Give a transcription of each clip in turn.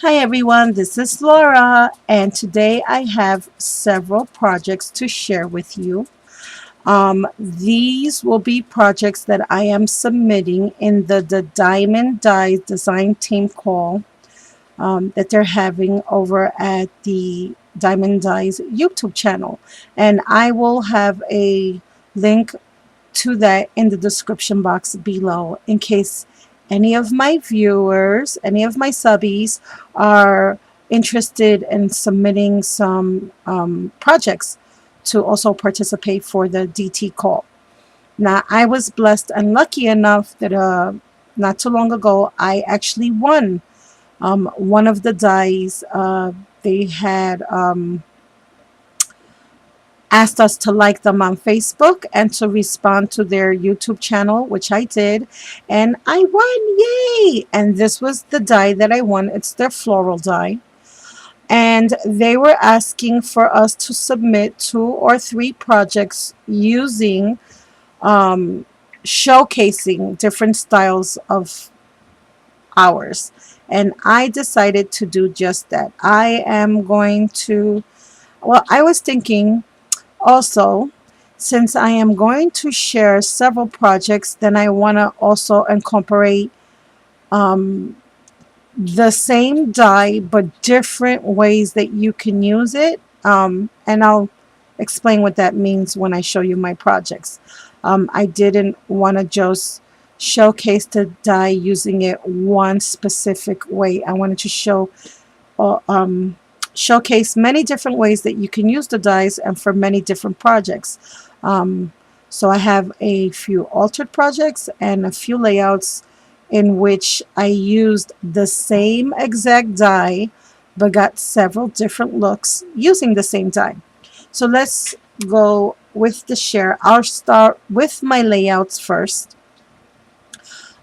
Hi everyone, this is Laura, and today I have several projects to share with you. These will be projects that I am submitting in the Diemond Dies design team call that they're having over at the Diemond Dies YouTube channel. And I will have a link to that in the description box below in case any of my viewers, any of my subbies are interested in submitting some projects to also participate for the DT call. Now, I was blessed and lucky enough that not too long ago, I actually won one of the dies. They had asked us to like them on Facebook and to respond to their YouTube channel, which I did. And I won. Yay! And this was the die that I won. It's their floral die. And they were asking for us to submit 2 or 3 projects using showcasing different styles of ours. And I decided to do just that. I am going to, well, I was thinking also, since I am going to share several projects, then I want to also incorporate um, the same die but different ways that you can use it. And I'll explain what that means when I show you my projects. I didn't want to just showcase the die using it one specific way. I wanted to uh, um, showcase many different ways that you can use the dies and for many different projects. Um, so I have a few altered projects and a few layouts in which I used the same exact die but got several different looks using the same die. So let's go with the share. I'll start with my layouts first.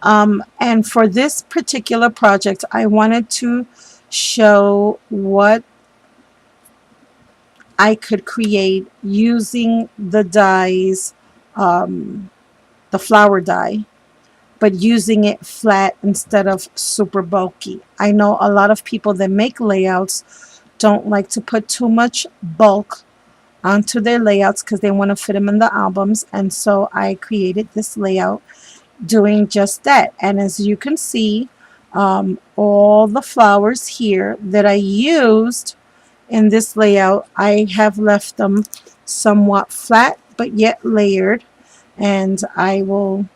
And for this particular project, I wanted to show what I could create using the dies, the flower die, but using it flat instead of super bulky. I know a lot of people that make layouts don't like to put too much bulk onto their layouts because they want to fit them in the albums. And so I created this layout doing just that. And as you can see, all the flowers here that I used in this layout, I have left them somewhat flat but yet layered, and I will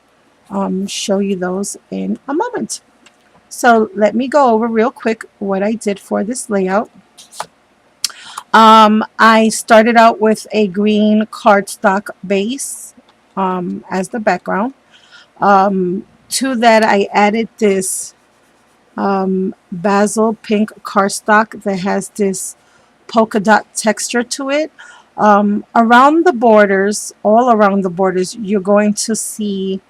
show you those in a moment. So let me go over real quick what I did for this layout. I started out with a green cardstock base as the background. To that, I added this basil pink cardstock that has this polka dot texture to it. Around the borders, all around the borders, you're going to see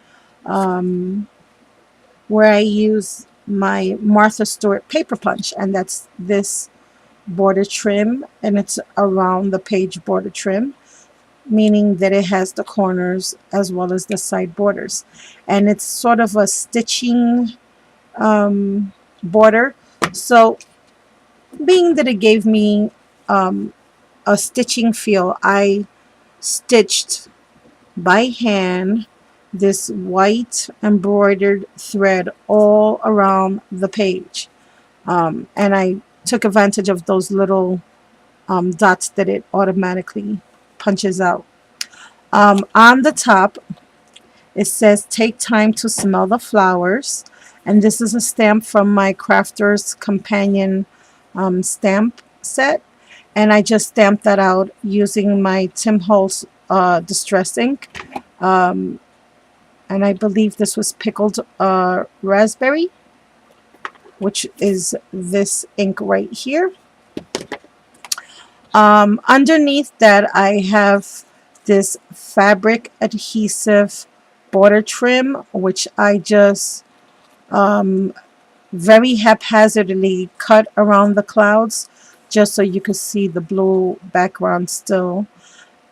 where I use my Martha Stewart paper punch, and that's this border trim, and it's around the page border trim, meaning that it has the corners as well as the side borders. And it's sort of a stitching border. So being that it gave me a stitching feel, I stitched by hand this white embroidered thread all around the page. And I took advantage of those little dots that it automatically punches out. On the top, it says, "Take time to smell the flowers." And this is a stamp from my Crafter's Companion stamp set. And I just stamped that out using my Tim Holtz Distress ink. And I believe this was pickled raspberry, which is this ink right here. Underneath that, I have this fabric adhesive border trim, which I just very haphazardly cut around the clouds just so you could see the blue background still.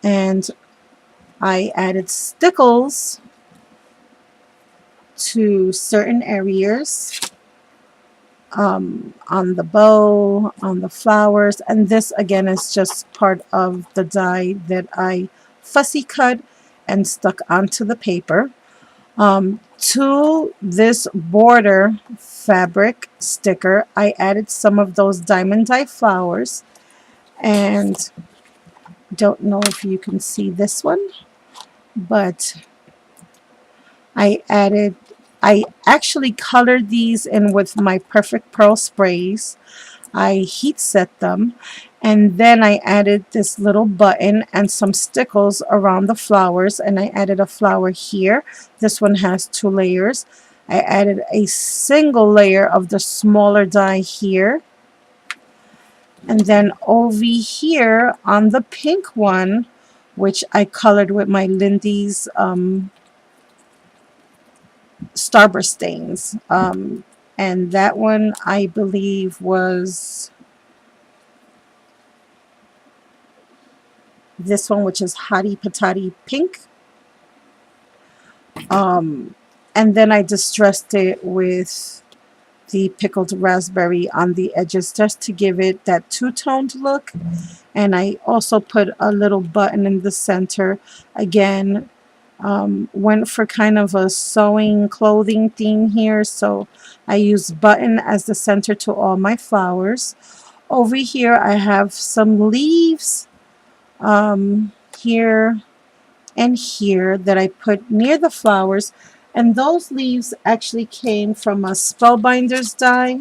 And I added stickles to certain areas on the bow, on the flowers, and this again is just part of the die that I fussy cut and stuck onto the paper. To this border fabric sticker, I added some of those diamond die flowers, and don't know if you can see this one, but I actually colored these in with my Perfect Pearl sprays. I heat set them, and then I added this little button and some stickles around the flowers, and I added a flower here. This one has 2 layers. I added a single layer of the smaller die here, and then over here on the pink one, which I colored with my Lindy's Starburst stains, and that one I believe was this one, which is Hottie Patati Pink. And then I distressed it with the pickled raspberry on the edges just to give it that two-toned look. And I also put a little button in the center. Again, went for kind of a sewing clothing theme here, so I used button as the center to all my flowers. Over here I have some leaves here and here that I put near the flowers, and those leaves actually came from a Spellbinders die,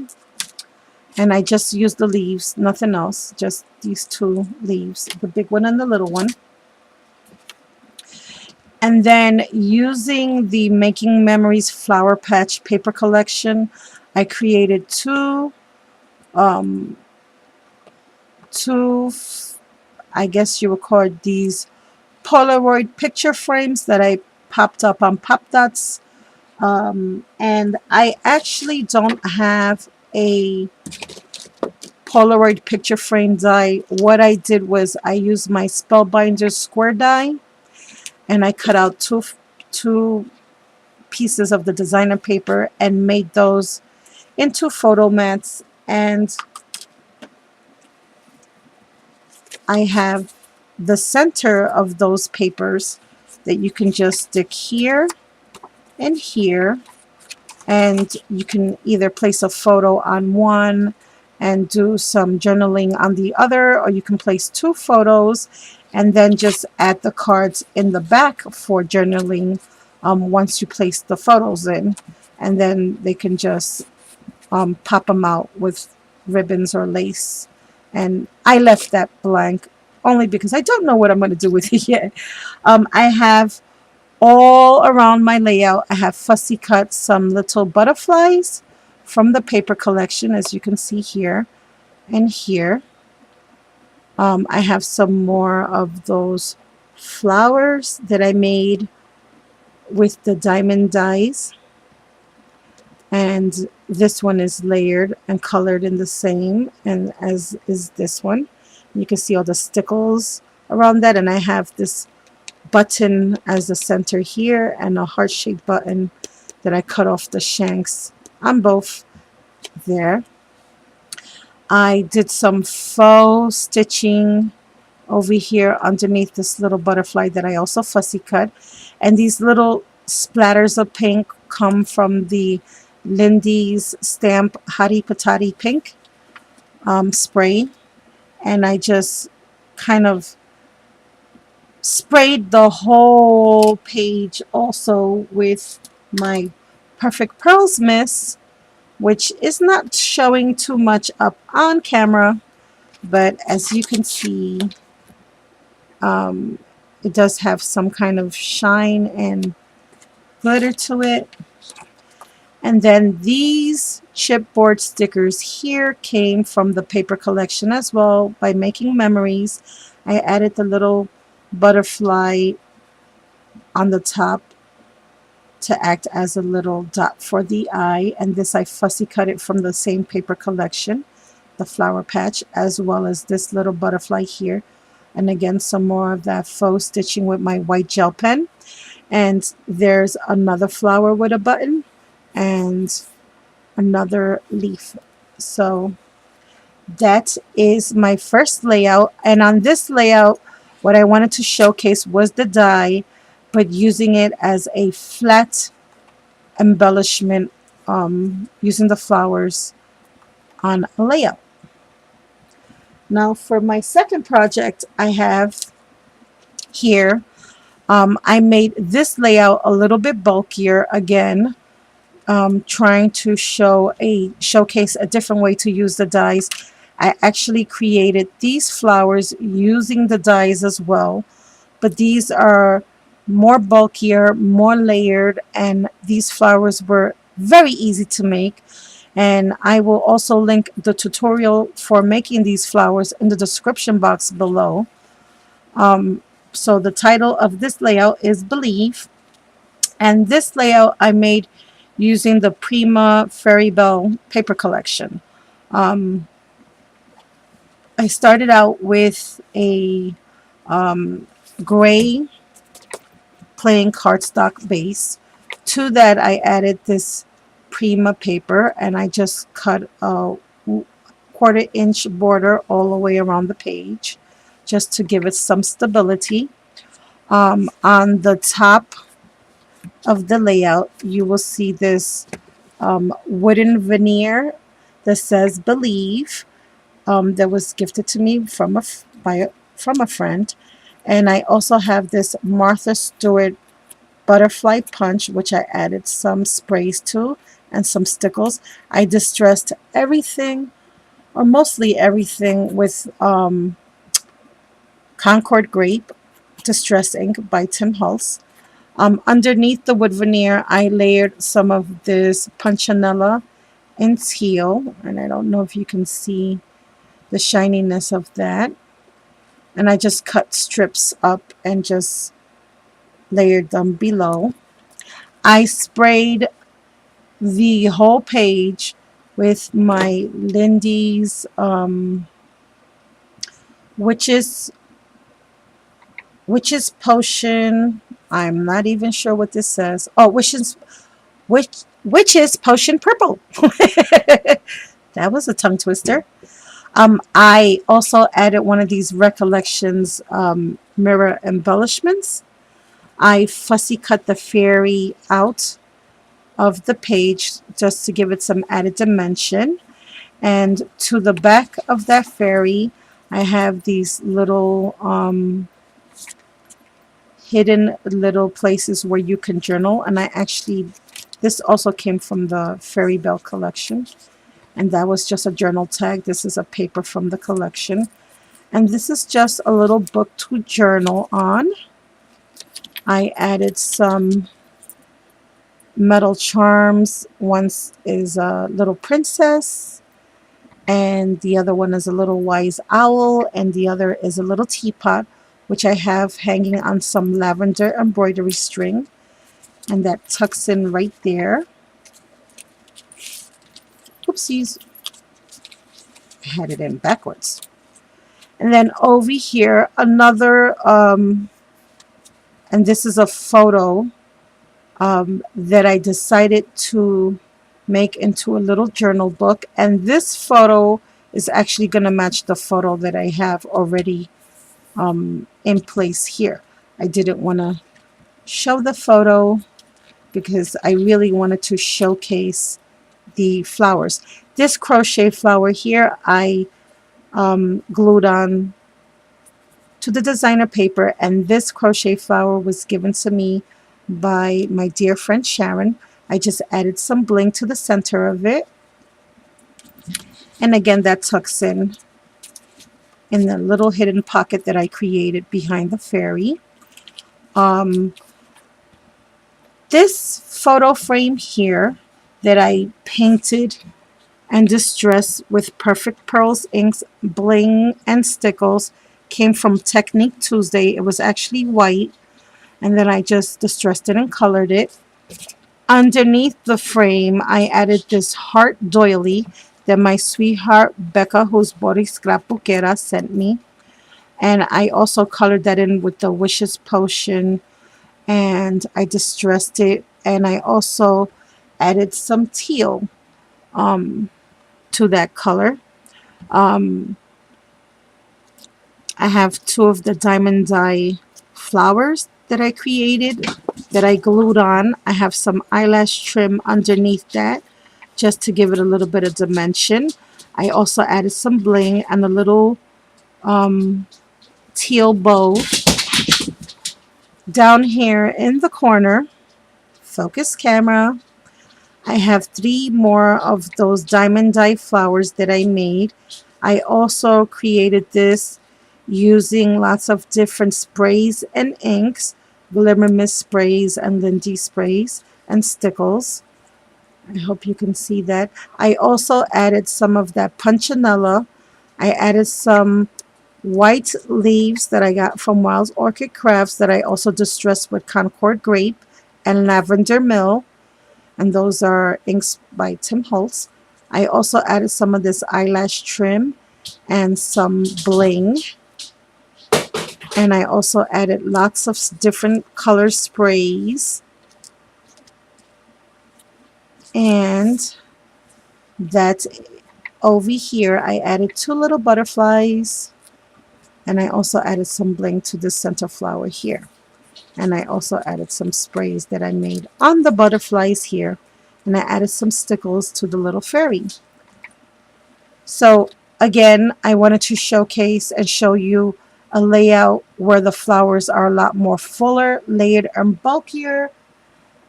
and I just used the leaves, nothing else, just these 2 leaves, the big one and the little one. And then using the Making Memories Flower Patch paper collection, I created two, I guess you would call these Polaroid picture frames that I popped up on Pop Dots. And I actually don't have a Polaroid picture frame die. What I did was I used my Spellbinders square die, and I cut out two pieces of the designer paper and made those into photo mats. And I have the center of those papers that you can just stick here and here, and you can either place a photo on one and do some journaling on the other, or you can place 2 photos and then just add the cards in the back for journaling once you place the photos in, and then they can just pop them out with ribbons or lace. And I left that blank only because I don't know what I'm going to do with it yet. I have all around my layout, I have fussy cut some little butterflies from the paper collection, as you can see here and here. I have some more of those flowers that I made with the Diemond Dies, and this one is layered and colored in the same and as is this one. You can see all the stickles around that, and I have this button as the center here and a heart-shaped button that I cut off the shanks on both there. I did some faux stitching over here underneath this little butterfly that I also fussy cut, and these little splatters of pink come from the Lindy's Stamp Hottie Patati Pink spray, and I just kind of sprayed the whole page also with my Perfect Pearls Mist, which is not showing too much up on camera, but as you can see, it does have some kind of shine and glitter to it. And then these chipboard stickers here came from the paper collection as well by Making Memories. I added the little butterfly on the top to act as a little dot for the eye, and this I fussy cut it from the same paper collection, the flower patch, as well as this little butterfly here. And again, some more of that faux stitching with my white gel pen. And there's another flower with a button and another leaf So that is my first layout. And on this layout, what I wanted to showcase was the die, but using it as a flat embellishment, using the flowers on a layout. Now for my second project I have here, I made this layout a little bit bulkier again, trying to showcase a different way to use the dies. I actually created these flowers using the dies as well, but these are more bulkier, more layered, and these flowers were very easy to make. And I will also link the tutorial for making these flowers in the description box below. So the title of this layout is Believe, and this layout I made using the Prima Fairy Bell paper collection. Um, I started out with a gray plain cardstock base. To that I added this Prima paper, and I just cut a 1/4 inch border all the way around the page just to give it some stability. On the top of the layout you will see this wooden veneer that says Believe, that was gifted to me from from a friend. And I also have this Martha Stewart butterfly punch, which I added some sprays to and some stickles. I distressed everything, or mostly everything, with Concord Grape Distress Ink by Tim Hulse. Underneath the wood veneer, I layered some of this punchinella in teal, and I don't know if you can see the shininess of that. And I just cut strips up and just layered them below. I sprayed the whole page with my Lindy's witch's potion. I'm not even sure what this says. Oh, witch's potion purple. That was a tongue twister. I also added one of these recollections mirror embellishments. I fussy cut the fairy out of the page just to give it some added dimension. And to the back of that fairy, I have these little hidden little places where you can journal. And I actually, this also came from the Fairy Bell collection. And that was just a journal tag. This is a paper from the collection. And this is just a little book to journal on. I added some metal charms. One is a little princess, and the other one is a little wise owl, and the other is a little teapot, which I have hanging on some lavender embroidery string, and that tucks in right there. Oopsies, I had it in backwards. And then over here, another, and this is a photo that I decided to make into a little journal book. And this photo is actually going to match the photo that I have already in place here. I didn't want to show the photo because I really wanted to showcase the flowers. This crochet flower here I glued on to the designer paper, and this crochet flower was given to me by my dear friend Sharon. I just added some bling to the center of it, and again that tucks in the little hidden pocket that I created behind the fairy. This photo frame here that I painted and distressed with Perfect Pearls inks, bling, and stickles came from Technique Tuesday. It was actually white, and then I just distressed it and colored it. Underneath the frame, I added this heart doily that my sweetheart Becca, who's body scrapbookera, sent me. And I also colored that in with the Wishes Potion, and I distressed it, and I also added some teal to that color. Um, I have two of the diamond dye flowers that I created that I glued on. I have some eyelash trim underneath that just to give it a little bit of dimension. I also added some bling and a little um, teal bow down here in the corner. Focus camera. I have three more of those diamond dye flowers that I made. I also created this using lots of different sprays and inks, Glimmer Mist sprays and Lindy sprays and stickles. I hope you can see that. I also added some of that punchinella. I added some white leaves that I got from Wild Orchid Crafts that I also distressed with Concord Grape and Lavender Mill, and those are inks by Tim Holtz. I also added some of this eyelash trim and some bling, and I also added lots of different color sprays, and that over here I added two little butterflies, and I also added some bling to the center flower here. And I also added some sprays that I made on the butterflies here, and I added some stickles to the little fairy. So again, I wanted to showcase and show you a layout where the flowers are a lot more fuller, layered, and bulkier,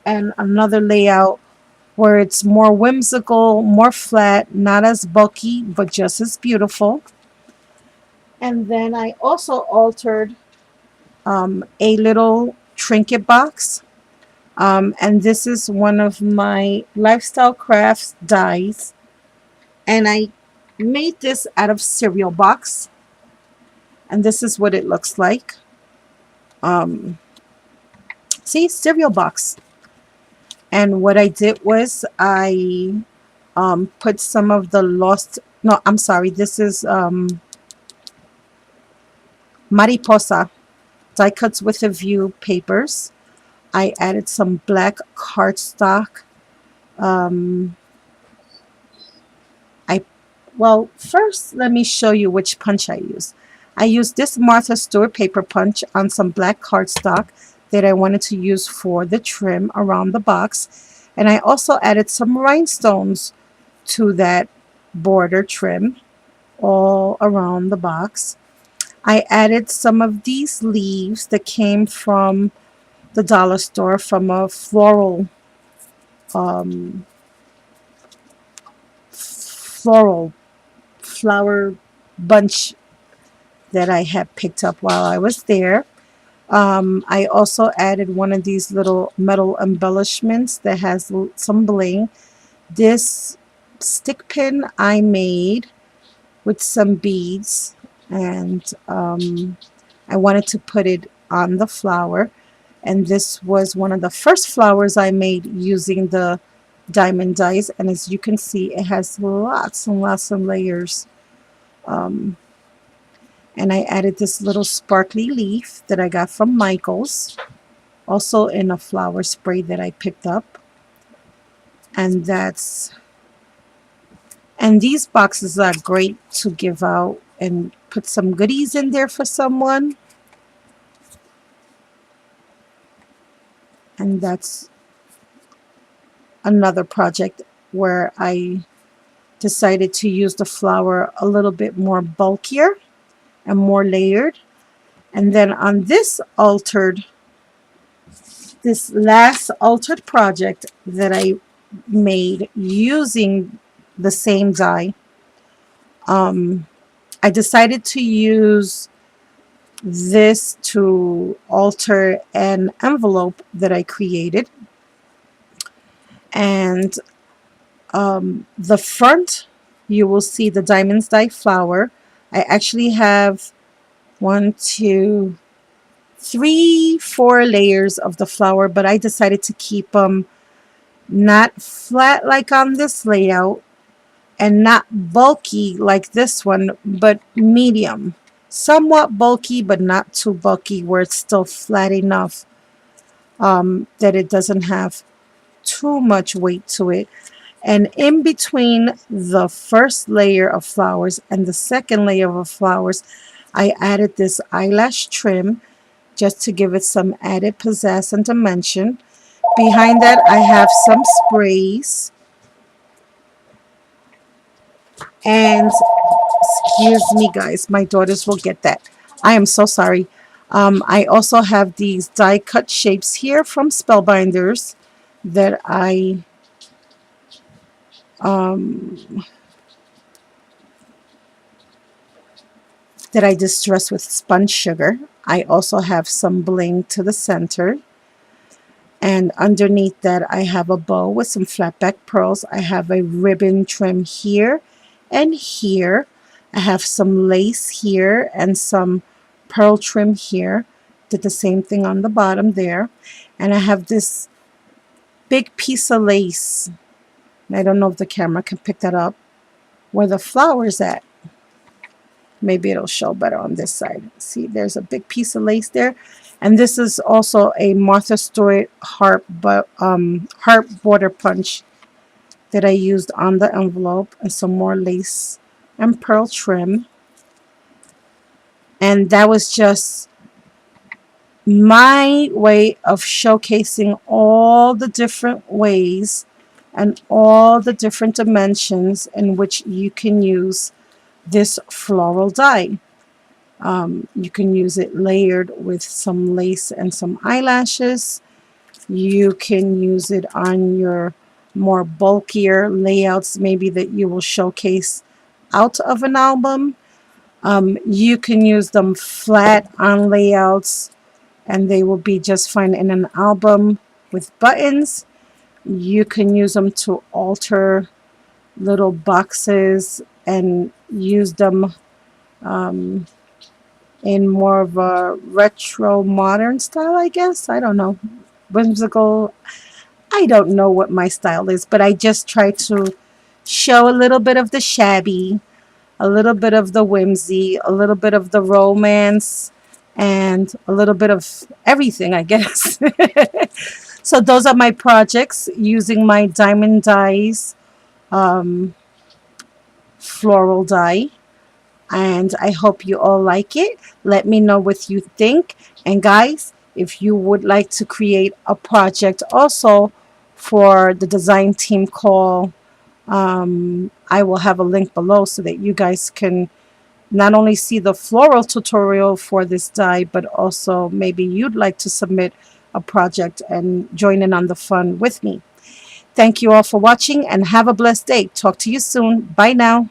and another layout where it's more whimsical, more flat, not as bulky, but just as beautiful. And then I also altered a little trinket box. And this is one of my Lifestyle Crafts dies. And I made this out of cereal box. And this is what it looks like. Um, See, cereal box. And what I did was I put some of the lost, no, I'm sorry, this is Mariposa die cuts with a view papers. I added some black cardstock. Um, I Well, first let me show you which punch I used. I used this Martha Stewart paper punch on some black cardstock that I wanted to use for the trim around the box. And I also added some rhinestones to that border trim all around the box. I added some of these leaves that came from the dollar store from a um, floral flower bunch that I had picked up while I was there. I also added one of these little metal embellishments that has some bling. This stick pin I made with some beads, and I wanted to put it on the flower. And this was one of the first flowers I made using the diamond dies, and as you can see, it has lots and lots of layers. Um, and I added this little sparkly leaf that I got from Michael's, also in a flower spray that I picked up. And these boxes are great to give out and put some goodies in there for someone. And that's another project where I decided to use the flower a little bit more bulkier and more layered. And then on this last altered project that I made using the same die, I decided to use this to alter an envelope that I created. And the front, you will see the Diemond Dies flower. I actually have 1, 2, 3, 4 layers of the flower, but I decided to keep them not flat like on this layout and not bulky like this one, but medium. Somewhat bulky, but not too bulky where it's still flat enough that it doesn't have too much weight to it. And in between the first layer of flowers and the second layer of flowers, I added this eyelash trim just to give it some added pizzazz and dimension. Behind that, I have some sprays. And excuse me, guys, my daughters will get that. I am so sorry. I also have these die cut shapes here from Spellbinders that um, I distress with spun sugar. I also have some bling to the center. And underneath that, I have a bow with some flat back pearls. I have a ribbon trim here and here. I have some lace here and some pearl trim here. Did the same thing on the bottom there. And I have this big piece of lace. I don't know if the camera can pick that up. Where the flower's at. Maybe it'll show better on this side. See, there's a big piece of lace there. And this is also a Martha Stewart heart border punch that I used on the envelope, and some more lace and pearl trim. And that was just my way of showcasing all the different ways and all the different dimensions in which you can use this floral die. You can use it layered with some lace and some eyelashes. You can use it on your more bulkier layouts, maybe that you will showcase out of an album. You can use them flat on layouts and they will be just fine in an album with buttons. You can use them to alter little boxes and use them in more of a retro modern style, I guess. I don't know. Whimsical. I don't know what my style is, but I just try to show a little bit of the shabby, a little bit of the whimsy, a little bit of the romance, and a little bit of everything, I guess. So those are my projects using my Diemond Dies um, floral die. And I hope you all like it. Let me know what you think. And guys, if you would like to create a project also for the design team call, I will have a link below so that you guys can not only see the floral tutorial for this die, but also maybe you'd like to submit a project and join in on the fun with me. Thank you all for watching and have a blessed day. Talk to you soon. Bye now.